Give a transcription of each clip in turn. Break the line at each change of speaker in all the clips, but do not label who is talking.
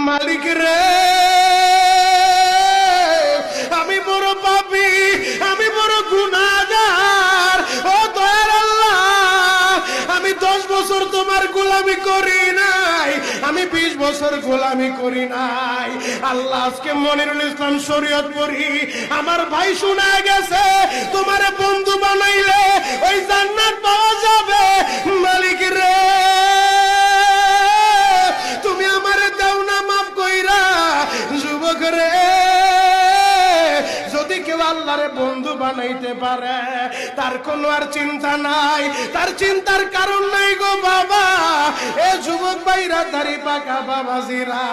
মালিক রে, আমি বড় পাপী, আমি বড় গুনাহগার। ও দয়ার আল্লাহ, আমি 10 বছর তোমার গোলামি করি নাই, আমি 20 বছর গোলামি করি নাই। আল্লাহ আজকে মনিরুল ইসলাম শরীয়তপুরী আমার ভাই শোনা গেছে তোমারে বন্ধু বানাইলে ওই জান্নাত পাওয়া যাবে। মালিক রে, তুমি আমারে দাও না মাফ কইরা। যুবক রে, যদি কেউ আল্লাহরে বন্ধু বানাইতে পারে তার কোনো আর চিন্তা নাই, তার চিন্তার কারণ নাই গো বাবা। এ যুবক ভাইরা, দাড়ি পাকা বাবাজিরা,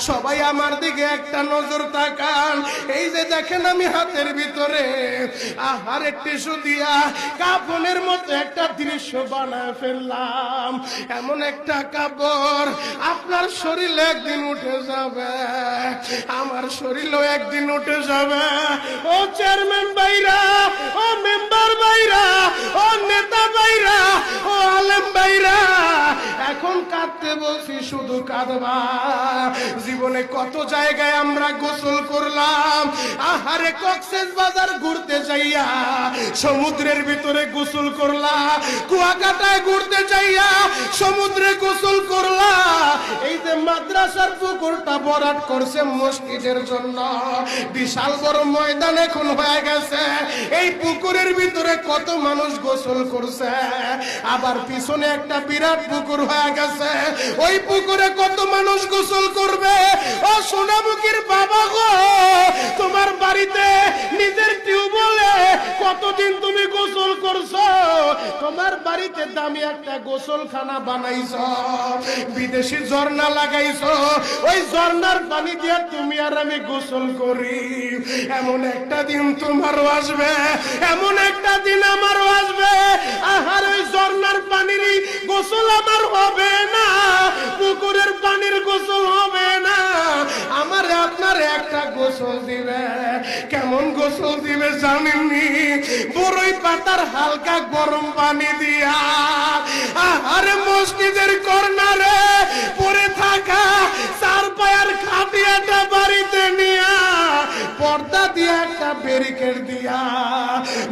সবাই আমার দিকে একটা নজর তাকান। এই যে দেখেন আমি হাতের ভিতরে আহারে টিস্যু দিয়া কাফনের মতো একটা দৃশ্য বানায় ফেললাম। এমন একটা কাপড় আপনার শরীরে একদিন উঠে যাবে, আমার শরীরেও একদিন উঠে যাবে। ও চেয়ারম্যান ভাইরা, ও মেম্বার ভাইরা, ও নেতা ভাইরা, ও আলেম ভাইরা, এখন কাঁদতে বলছি শুধু কাঁদবা। জীবনে কত জায়গায় আমরা গোসল করলাম। আহারে কক্সেস বাজার ঘুরতে যাইয়া সমুদ্রের ভিতরে গোসল করলা, কুয়াকাটায় ঘুরতে যাইয়া সমুদ্রে গোসল করলা। এই যে মাদ্রাসার পুকুরটা ভরাট করছে মসজিদের জন্য, বিশাল বড় ময়দান এখন হয়ে গেছে। এই পুকুরের ভিতরে কত মানুষ গোসল করছে, আবার পিছনে একটা বিরাট পুকুর হয়ে গেছে, ওই পুকুরে কত মানুষ গোসল করবে। ও সোনামুখীর বাবা গো, তোমার বাড়িতে নিজের টিউবওয়েলে কতদিন তুমি গোসল করছো? তোমার বাড়িতে দামি একটা গোসলখানা বানাইছো, বিদেশি ঝর্ণা লাগাইছো, ওই ঝর্ণার পানি দিয়ে তুমি আর আমি গোসল করি। এমন একটা দিন তোমারও আসবে, এমন একটা দিন আমারও আসবে। আহার ওই ঝর্ণার পানির গোসল আমার হবে না, পুকুরের পানির গোসল হবে না, আমার আপনার একটা গোসল দিবে। কেমন গোসল দিবে জানেননি? বড়ই পাতার হালকা গরম পানি দিয়া আরে মসজিদের কর্নারে পড়ে থাকা 4 পায়ার খাটিয়াটা বাড়িতে নিয়া পর্দা দিয়া একটা ব্যারিকেড দিয়া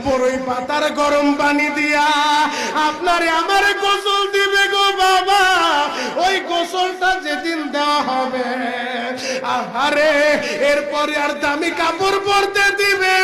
বড়ই পাতার গরম পানি দিয়া আপনারে আমার গোসল দিবে গো বাবা। ওই গোসলটা যেদিন দেওয়া হবে, আহারে এরপরে আর দামি কাপড় পরতে দিবে।